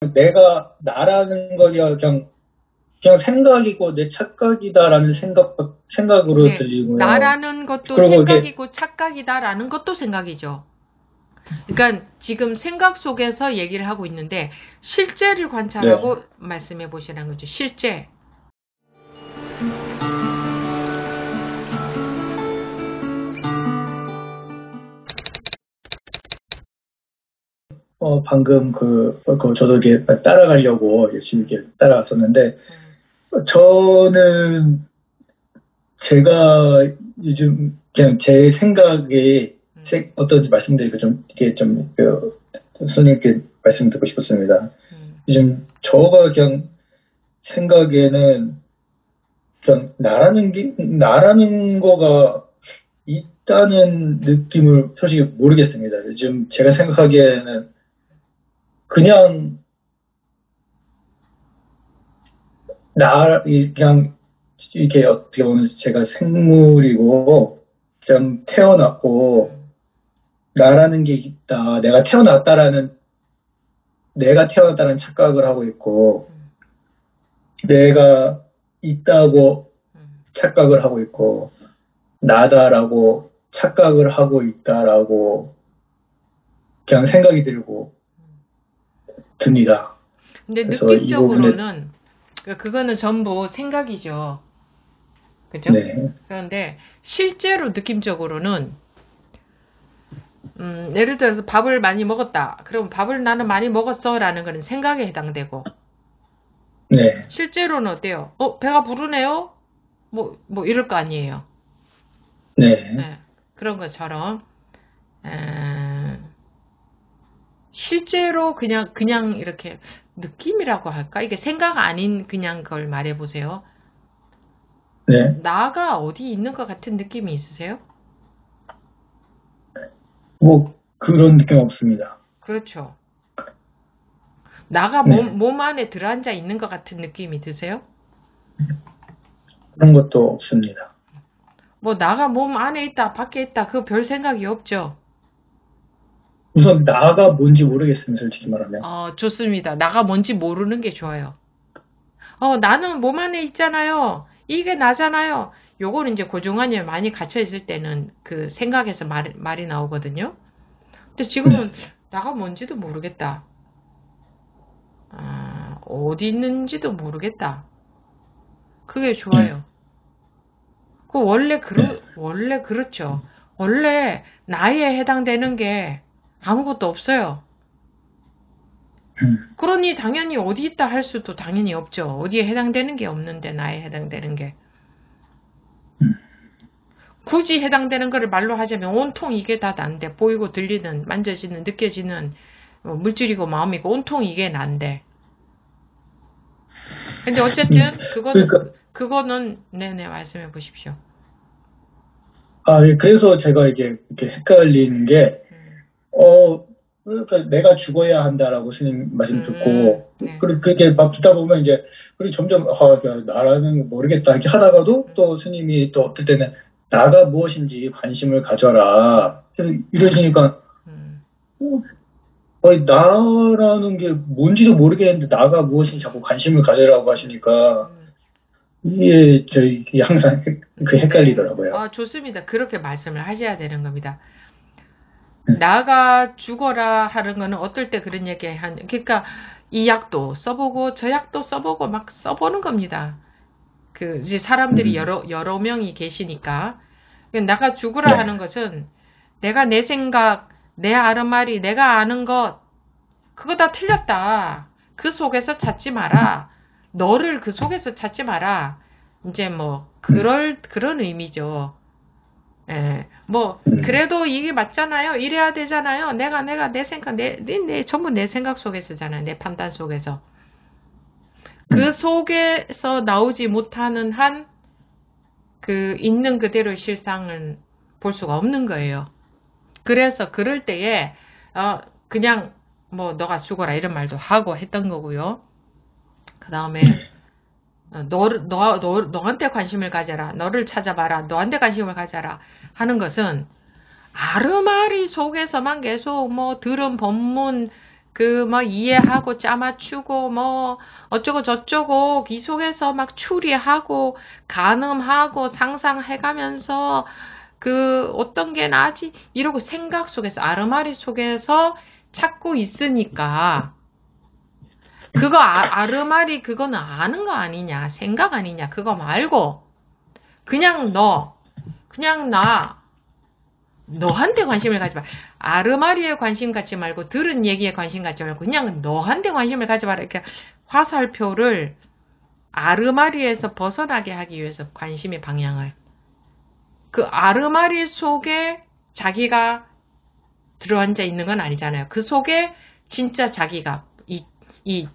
내가 나라는 거야 그냥 생각이고 내 착각이다라는 생각으로 네, 들리고요. 나라는 것도 그리고 이게 생각이고 착각이다라는 것도 생각이죠. 그러니까 지금 생각 속에서 얘기를 하고 있는데 실제를 네, 관찰하고 말씀해 보시라는 거죠. 실제. 방금 저도 이렇게 따라가려고 열심히 이렇게 따라갔었는데, 음, 저는 제가 요즘 그냥 제 생각에 음, 어떤지 말씀드리고 좀 이렇게 선생님께 말씀 듣고 싶었습니다. 음, 요즘 저가 그냥 생각에는 그냥 나라는 거가 있다는 느낌을 솔직히 모르겠습니다. 요즘 제가 생각하기에는 그냥 그냥 이렇게 어떻게 보면 제가 생물이고 그냥 태어났고 음, 나라는 게 있다. 내가 태어났다는 착각을 하고 있고 음, 내가 있다고 음, 착각을 하고 있고 나다라고 착각을 하고 있다라고 그냥 생각이 들고 음. 듭니다. 근데 그래서 이 부분에 느낌적으로는 그거는 전부 생각이죠. 그죠? 네, 그런데 실제로 느낌적으로는 예를 들어서 밥을 많이 먹었다. 그럼 밥을 나는 많이 먹었어라는 거는 생각에 해당되고 네, 실제로는 어때요? 배가 부르네요? 뭐 이럴 거 아니에요. 네, 예, 그런 것처럼 에, 실제로 그냥 이렇게 느낌이라고 할까? 이게 생각 아닌 그냥 걸 말해 보세요. 네. 나가 어디 있는 것 같은 느낌이 있으세요? 뭐 그런 느낌 없습니다. 그렇죠. 나가 네, 몸 안에 들어앉아 있는 것 같은 느낌이 드세요? 그런 것도 없습니다. 뭐 나가 몸 안에 있다, 밖에 있다, 그 별 생각이 없죠. 우선 나가 뭔지 모르겠습니다. 솔직히 말하면. 좋습니다. 나가 뭔지 모르는 게 좋아요. 나는 몸 안에 있잖아요. 이게 나잖아요. 요거는 이제 고정관념에 많이 갇혀 있을 때는 그 생각에서 말이 나오거든요. 근데 지금은 네, 나가 뭔지도 모르겠다. 어디 있는지도 모르겠다. 그게 네, 좋아요. 네. 원래 그렇죠. 원래 나이에 해당되는 게 아무것도 없어요. 음, 그러니 당연히 어디 있다 할 수도 당연히 없죠. 어디에 해당되는 게 없는데 나에 해당되는 게. 음, 굳이 해당되는 거를 말로 하자면 온통 이게 다 난데 보이고 들리는 만져지는 느껴지는 물질이고 마음이고 온통 이게 난데. 근데 어쨌든 그러니까 그거는 네네 말씀해 보십시오. 예, 그래서 제가 이게 이렇게 헷갈리는 게 음, 그러니까 내가 죽어야 한다라고 스님 말씀 듣고 네. 그리고 그렇게 막 듣다 보면 이제 그리고 점점 나라는 모르겠다 이렇게 하다가도 또 스님이 또 어떨 때는 나가 무엇인지 관심을 음, 가져라. 그래서 이러시니까 음. 나라는 게 뭔지도 모르겠는데 나가 무엇인지 자꾸 관심을 가져라고 하시니까 음. 이게 저희 항상 그 네. 헷갈리더라고요. 좋습니다. 그렇게 말씀을 하셔야 되는 겁니다. 네. 나가 죽어라 하는 거는 어떨 때 그런 그러니까 이 약도 써보고 저 약도 써보고 막 써보는 겁니다. 이제 사람들이 음, 여러 명이 계시니까. 나가 죽으라 네. 하는 것은 내가 내 생각, 내 아른말이, 내가 아는 것, 그거 다 틀렸다. 그 속에서 찾지 마라. 너를 그 속에서 찾지 마라. 이제 뭐, 음, 그런 의미죠. 예, 뭐, 음, 그래도 이게 맞잖아요. 이래야 되잖아요. 내 생각, 전부 내 생각 속에서잖아요. 내 판단 속에서. 그 음, 속에서 나오지 못하는 한, 있는 그대로의 실상은 볼 수가 없는 거예요. 그래서 그럴 때에, 그냥, 뭐, 너가 죽어라, 이런 말도 하고 했던 거고요. 그 다음에, 너한테 관심을 가져라. 너를 찾아봐라. 너한테 관심을 가져라. 하는 것은, 아르마리 속에서만 계속 뭐 들은 법문 그 뭐 이해하고 짜맞추고 뭐 어쩌고 저쩌고 이 속에서 막 추리하고 가늠하고 상상해가면서 그 어떤 게 나지 이러고 생각 속에서 아르마리 속에서 찾고 있으니까 그거 아르마리 그거는 아는 거 아니냐 생각 아니냐 그거 말고 그냥 너한테 관심을 가지 마. 아르마리에 관심 갖지 말고 들은 얘기에 관심 갖지 말고 그냥 너한테 관심을 가지 마라. 이렇게 화살표를 아르마리에서 벗어나게 하기 위해서 관심의 방향을 그 아르마리 속에 자기가 들어앉아 있는 건 아니잖아요. 그 속에 진짜 자기가 이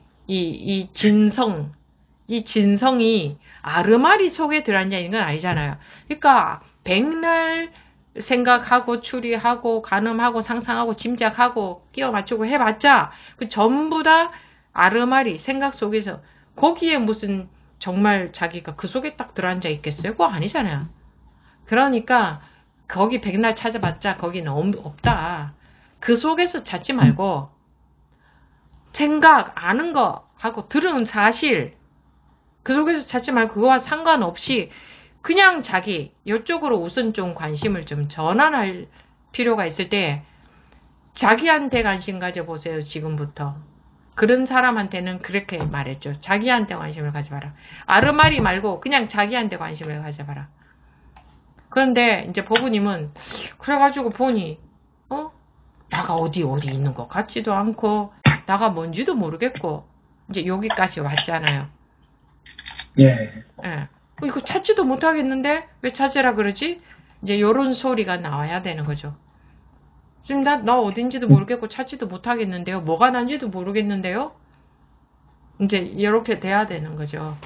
진성이 아르마리 속에 들어앉아 있는 건 아니잖아요. 그러니까 백날 생각하고 추리하고 가늠하고 상상하고 짐작하고 끼워 맞추고 해봤자 그 전부 다 아르마리 생각 속에서 거기에 무슨 정말 자기가 그 속에 딱 들어앉아 있겠어요? 그거 아니잖아요. 그러니까 거기 백날 찾아봤자 거기는 없다. 그 속에서 찾지 말고 생각 아는 거 하고 들은 사실 그 속에서 찾지 말고 그거와 상관없이 그냥 자기 이쪽으로 우선 좀 관심을 좀 전환할 필요가 있을 때 자기한테 관심 가져보세요. 지금부터. 그런 사람한테는 그렇게 말했죠. 자기한테 관심을 가져봐라. 아르마리 말고 그냥 자기한테 관심을 가져봐라. 그런데 이제 보부님은 그래가지고 보니 나가 어디 있는 것 같지도 않고 나가 뭔지도 모르겠고 이제 여기까지 왔잖아요. 예. 예. 이거 찾지도 못하겠는데 왜 찾으라 그러지? 이제 요런 소리가 나와야 되는 거죠. 지금 나 어딘지도 모르겠고 찾지도 못하겠는데요. 뭐가 난지도 모르겠는데요. 이제 이렇게 돼야 되는 거죠.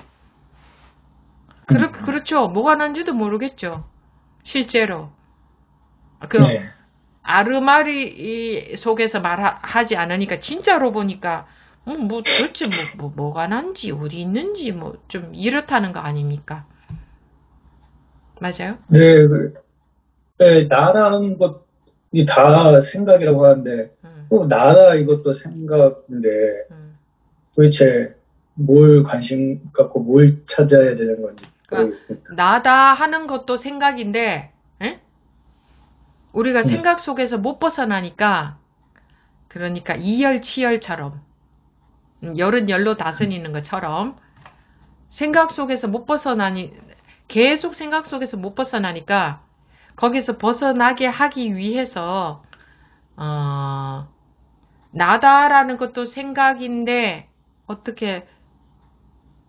그렇죠. 뭐가 난지도 모르겠죠. 실제로. 네. 아르마리 속에서 말하지 않으니까 진짜로 보니까 뭐 도대체 뭐가 난지 어디 있는지 뭐 좀 이렇다는 거 아닙니까? 맞아요? 네, 네, 나라는 것이 다 생각이라고 하는데 또 나라 이것도 생각인데 도대체 뭘 관심 갖고 뭘 찾아야 되는 건지 모르겠습니다. 나다 하는 것도 생각인데 우리가 생각 속에서 못 벗어나니까 그러니까 이열치열처럼 열은 열로 다스리는 것처럼 생각 속에서 못 벗어나니 계속 생각 속에서 못 벗어나니까 거기서 벗어나게 하기 위해서 나다라는 것도 생각인데 어떻게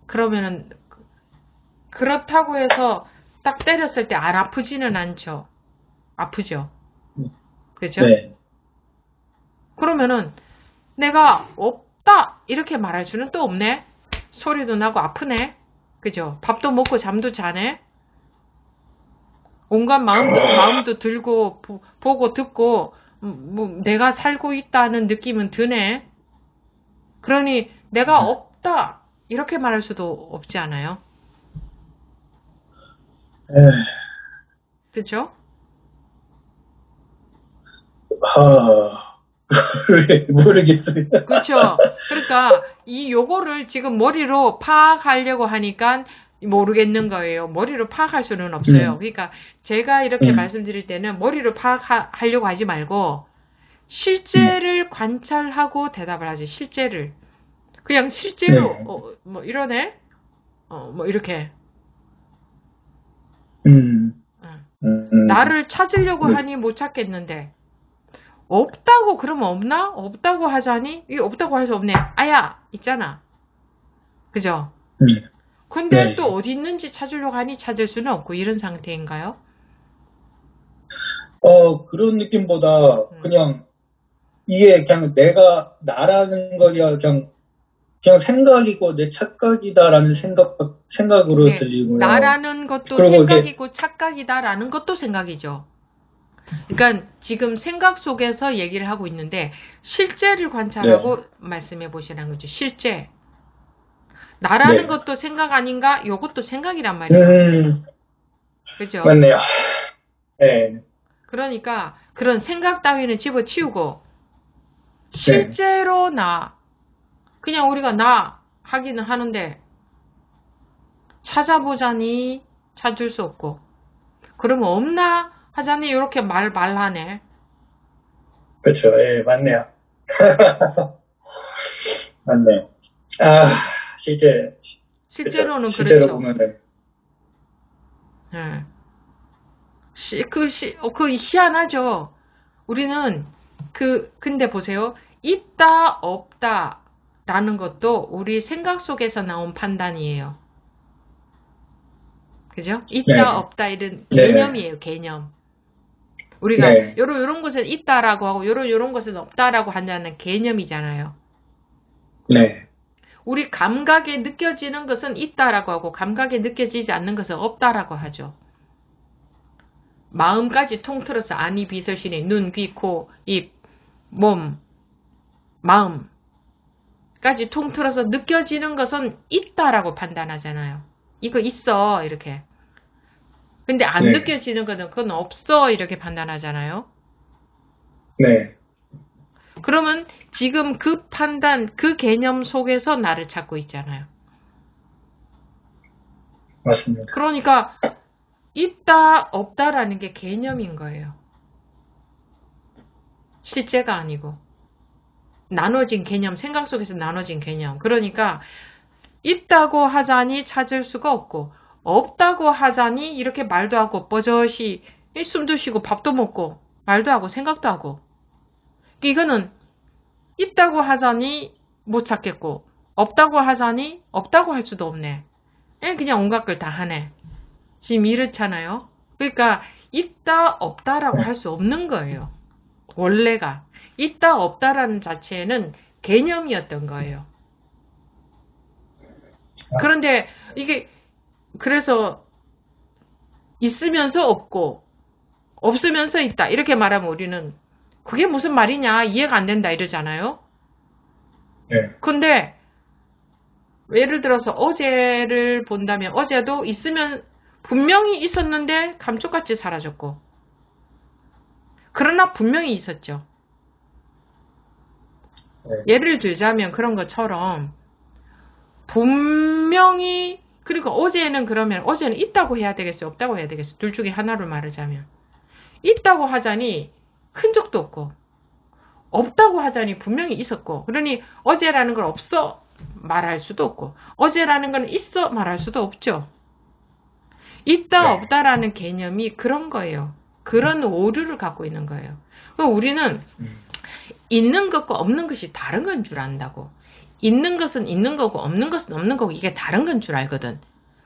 그러면은 그렇다고 해서 딱 때렸을 때 안 아프지는 않죠. 아프죠. 그렇죠? 네. 그러면은 내가 없다 이렇게 말할 수는 또 없네. 소리도 나고 아프네. 그죠? 밥도 먹고 잠도 자네. 온갖 마음도 들고 보고 듣고 뭐 내가 살고 있다는 느낌은 드네. 그러니 내가 없다 이렇게 말할 수도 없지 않아요? 그렇죠? 모르겠습니다. 그렇죠. 그러니까 요거를 지금 머리로 파악하려고 하니까 모르겠는 거예요. 머리로 파악할 수는 없어요. 그러니까 제가 이렇게 말씀드릴 때는 머리로 파악하려고 하지 말고 실제를 관찰하고 대답을 하지. 실제를. 그냥 실제로 뭐 이러네. 뭐 이렇게. 나를 찾으려고 하니 못 찾겠는데 없다고 그러면 없나? 없다고 하자니 이게 없다고 할 수 없네. 아야 있잖아. 그죠? 근데 또 어디 있는지 찾으려고 하니 찾을 수는 없고 이런 상태인가요? 그런 느낌보다 그냥 이게 그냥 내가 나라는 거야 그냥 생각이고 내 착각이다라는 생각으로 네, 들리고요. 나라는 것도 생각이고 착각이다라는 것도 생각이죠. 그러니까 지금 생각 속에서 얘기를 하고 있는데 실제를 관찰하고 말씀해 보시라는 거죠. 실제. 나라는 것도 생각 아닌가? 요것도 생각이란 말이에요. 그죠? 맞네요. 네. 그러니까 그런 생각 따위는 집어치우고 실제로 나, 그냥 우리가 나 하기는 하는데 찾아보자니 찾을 수 없고, 그러면 없나 하자니 이렇게 말하네. 그렇죠. 예, 맞네요. 맞네. 아, 실제로는 실제로 그렇죠. 보면은. 예. 그 희한하죠. 우리는 근데 보세요. 있다, 없다 라는 것도 우리 생각 속에서 나온 판단이에요. 그죠? 있다, 네. 없다 이런 네. 개념이에요, 개념. 우리가 네. 요런 것은 있다라고 하고 요런 것은 없다라고 한다는 개념이잖아요. 네. 우리 감각에 느껴지는 것은 있다라고 하고 감각에 느껴지지 않는 것은 없다라고 하죠. 마음까지 통틀어서 안이 비서시니 눈, 귀, 코, 입, 몸, 마음까지 통틀어서 느껴지는 것은 있다라고 판단하잖아요. 이거 있어 이렇게. 근데 안 네. 느껴지는 것은 그건 없어 이렇게 판단하잖아요. 네. 그러면 지금 그 판단, 그 개념 속에서 나를 찾고 있잖아요. 맞습니다. 그러니까 있다, 없다라는 게 개념인 거예요. 실제가 아니고. 나눠진 개념, 생각 속에서 나눠진 개념. 그러니까 있다고 하자니 찾을 수가 없고 없다고 하자니 이렇게 말도 하고 버젓이 숨도 쉬고 밥도 먹고 말도 하고 생각도 하고. 이거는 있다고 하자니 못 찾겠고 없다고 하자니 없다고 할 수도 없네. 그냥 온갖 걸 다 하네. 지금 이렇잖아요. 그러니까 있다 없다라고 할 수 없는 거예요. 원래가 있다 없다라는 자체는 개념이었던 거예요. 그런데 이게 그래서 있으면서 없고 없으면서 있다 이렇게 말하면 우리는 그게 무슨 말이냐 이해가 안 된다 이러잖아요. 네. 근데 예를 들어서 어제를 본다면 어제도 있으면 분명히 있었는데 감쪽같이 사라졌고 그러나 분명히 있었죠. 네. 예를 들자면 그런 것처럼 분명히 그리고 어제는 그러면 어제는 있다고 해야 되겠어요? 없다고 해야 되겠어요? 둘 중에 하나를 말하자면 있다고 하자니 흔적도 없고 없다고 하자니 분명히 있었고 그러니 어제라는 걸 없어 말할 수도 없고 어제라는 건 있어 말할 수도 없죠. 있다 네. 없다라는 개념이 그런 거예요. 그런 오류를 갖고 있는 거예요. 우리는 있는 것과 없는 것이 다른 건 줄 안다고. 있는 것은 있는 거고 없는 것은 없는 거고 이게 다른 건 줄 알거든.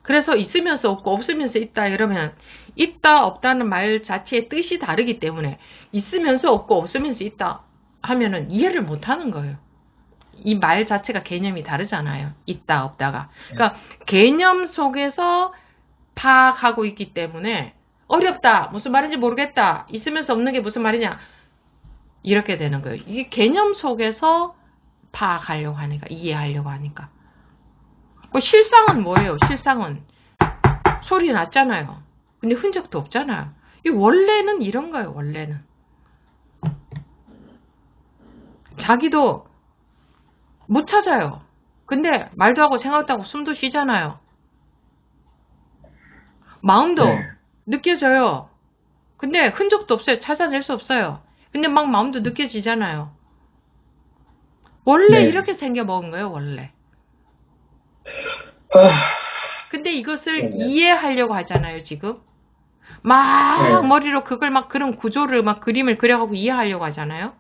그래서 있으면서 없고 없으면서 있다 이러면 있다 없다는 말 자체의 뜻이 다르기 때문에 있으면서 없고 없으면서 있다 하면은 이해를 못 하는 거예요. 이 말 자체가 개념이 다르잖아요. 있다 없다가. 그러니까 개념 속에서 파악하고 있기 때문에 어렵다. 무슨 말인지 모르겠다. 있으면서 없는 게 무슨 말이냐. 이렇게 되는 거예요. 이게 개념 속에서 파악하려고 하니까, 이해하려고 하니까. 그 실상은 뭐예요? 실상은 소리 났잖아요. 근데 흔적도 없잖아요. 이 원래는 이런 거예요. 원래는 자기도 못 찾아요. 근데 말도 하고 생각도 하고 숨도 쉬잖아요. 마음도 네. 느껴져요. 근데 흔적도 없어요. 찾아낼 수 없어요. 근데 막 마음도 느껴지잖아요. 원래 네. 이렇게 생겨 먹은 거예요. 원래. 근데 이것을 네. 이해하려고 하잖아요. 지금. 막 네. 머리로 그걸 막 그런 구조를 막 그림을 그려가고 이해하려고 하잖아요.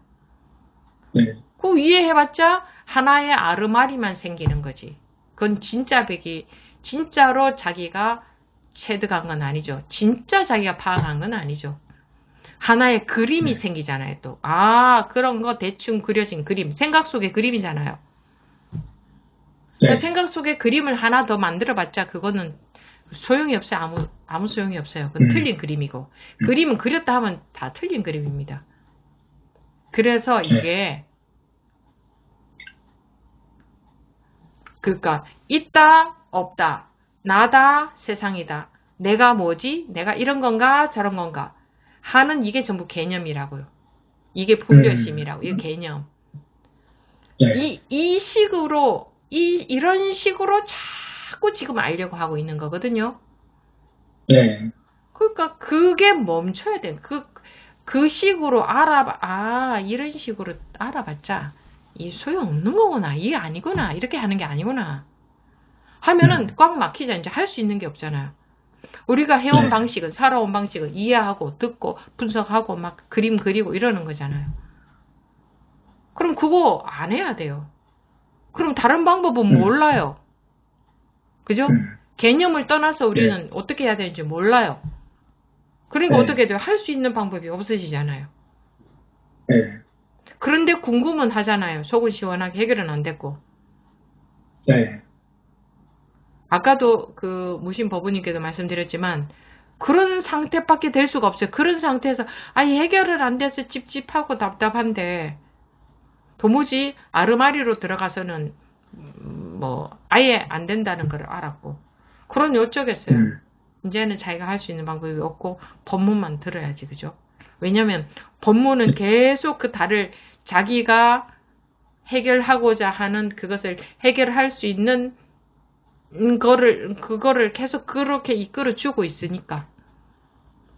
네. 그 이해해봤자 하나의 아르마리만 생기는 거지. 그건 진짜로 자기가 체득한 건 아니죠. 진짜 자기가 파악한 건 아니죠. 하나의 그림이 생기잖아요, 또. 아, 그런 거 대충 그려진 그림. 생각 속의 그림이잖아요. 그러니까 생각 속의 그림을 하나 더 만들어봤자 그거는 소용이 없어요. 아무 소용이 없어요. 그건 틀린 그림이고. 그림은 그렸다 하면 다 틀린 그림입니다. 그래서 이게 그러니까 있다, 없다. 나다, 세상이다. 내가 뭐지? 내가 이런 건가, 저런 건가. 하는 이게 전부 개념이라고요. 이게 분별심이라고. 이게 개념. 네. 이 식으로, 이런 식으로 자꾸 지금 알려고 하고 있는 거거든요. 네. 그러니까 그게 멈춰야 돼. 그 식으로 이런 식으로 알아봤자, 이 소용없는 거구나. 이게 아니구나. 이렇게 하는 게 아니구나. 하면은 꽉 막히자 이제 할 수 있는 게 없잖아요. 우리가 해온 네. 방식은, 살아온 방식은 이해하고, 듣고, 분석하고, 막 그림 그리고 이러는 거잖아요. 그럼 그거 안 해야 돼요. 그럼 다른 방법은 음. 몰라요. 그죠? 음. 개념을 떠나서 네. 우리는 어떻게 해야 되는지 몰라요. 그러니까 네. 어떻게 돼요? 할 수 있는 방법이 없으시잖아요. 네. 그런데 궁금은 하잖아요. 속은 시원하게 해결은 안 됐고. 네. 아까도 그 무신 법부님께도 말씀드렸지만 그런 상태밖에 될 수가 없어요. 그런 상태에서 해결을 안 돼서 찝찝하고 답답한데 도무지 아르마리로 들어가서는 뭐 아예 안 된다는 걸 알았고 그러니 어쩌겠어요. 음. 이제는 자기가 할 수 있는 방법이 없고 법문만 들어야지, 그죠? 왜냐면 법문은 계속 그 달을 자기가 해결하고자 하는 그것을 해결할 수 있는 그거를 계속 그렇게 이끌어주고 있으니까.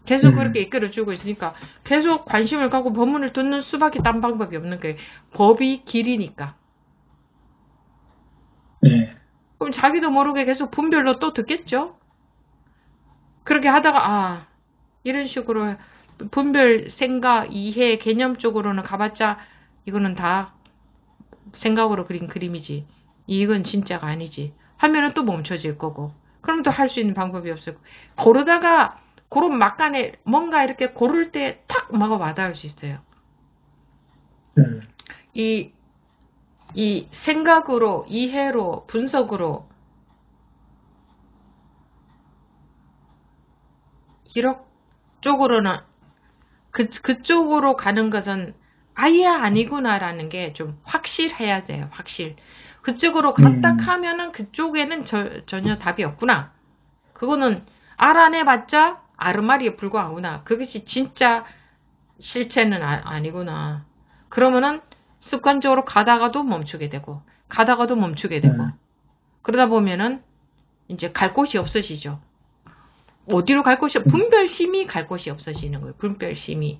계속 그렇게 이끌어주고 있으니까 계속 관심을 갖고 법문을 듣는 수밖에 딴 방법이 없는 거예요. 법이 길이니까. 네. 그럼 자기도 모르게 계속 분별로 또 듣겠죠? 그렇게 하다가 이런 식으로 분별, 생각, 이해, 개념 쪽으로는 가봤자 이거는 다 생각으로 그린 그림이지. 이건 진짜가 아니지. 하면은 또 멈춰질 거고. 그럼 또 할 수 있는 방법이 없을 거고. 고르다가 그런 막간에 뭔가 이렇게 고를 때 탁 막아 와닿을 수 있어요. 음. 이 생각으로, 이해로, 분석으로 쪽으로는 그쪽으로 가는 것은 아예 아니구나라는 게 좀 확실해야 돼요. 확실. 그쪽으로 갔다 하면은 그쪽에는 전혀 답이 없구나. 그거는 알아내봤자 아르마리에 불과하구나. 그것이 진짜 실체는 아니구나. 그러면은 습관적으로 가다가도 멈추게 되고, 가다가도 멈추게 되고, 그러다 보면은 이제 갈 곳이 없으시죠. 어디로 갈 곳이, 분별심이 갈 곳이 없어지는 거예요. 분별심이.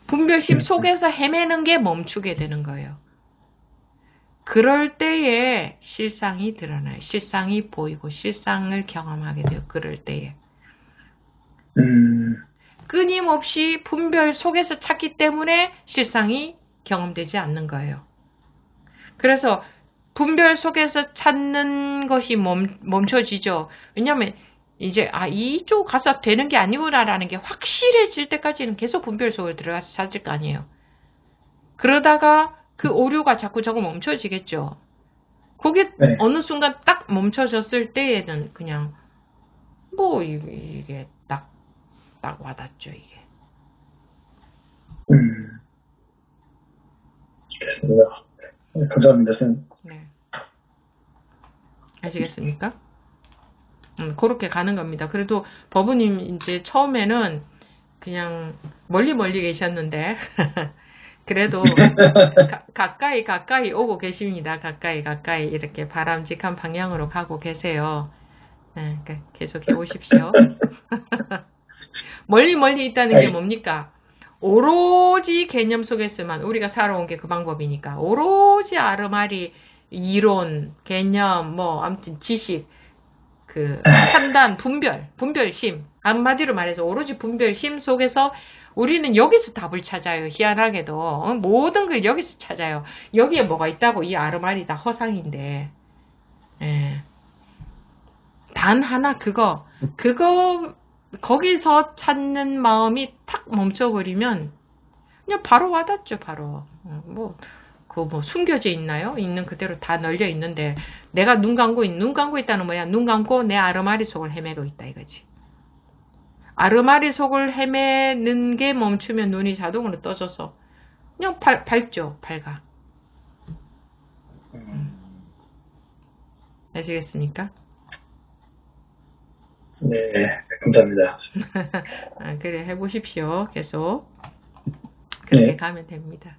분별심 속에서 헤매는 게 멈추게 되는 거예요. 그럴 때에 실상이 드러나요. 실상이 보이고 실상을 경험하게 돼요. 그럴 때에. 끊임없이 분별 속에서 찾기 때문에 실상이 경험되지 않는 거예요. 그래서 분별 속에서 찾는 것이 멈춰지죠. 왜냐하면 이제 이쪽 가서 되는 게 아니구나라는 게 확실해질 때까지는 계속 분별 속에 들어가서 찾을 거 아니에요. 그러다가 그 오류가 자꾸 멈춰지겠죠. 그게 네. 어느 순간 딱 멈춰졌을 때에는 그냥 뭐 이게 딱 와닿죠, 이게. 알겠습니다. 네, 감사합니다, 선생님. 네. 아시겠습니까? 그렇게 가는 겁니다. 그래도 법부님 이제 처음에는 그냥 멀리 계셨는데 그래도 가까이 오고 계십니다. 가까이 이렇게 바람직한 방향으로 가고 계세요. 네, 계속 해오십시오. 멀리 있다는 게 뭡니까? 오로지 개념 속에서만 우리가 살아온 게 그 방법이니까 오로지 아르마리 이론, 개념, 뭐 아무튼 지식, 그 판단, 분별심 한마디로 말해서 오로지 분별심 속에서 우리는 여기서 답을 찾아요. 희한하게도 모든 걸 여기서 찾아요. 여기에 뭐가 있다고 이 아르마리 다 허상인데 단 하나 그거 거기서 찾는 마음이 탁 멈춰버리면 그냥 바로 와닿죠. 바로 뭐 숨겨져 있나요? 있는 그대로 다 널려 있는데 내가 눈 감고 있다는 뭐야? 눈 감고 내 아르마리 속을 헤매고 있다 이거지. 아르마리 속을 헤매는 게 멈추면 눈이 자동으로 떠져서 그냥 밝죠. 밝아. 아시겠습니까? 네, 감사합니다. 그래 해보십시오. 계속 그렇게 가면 됩니다.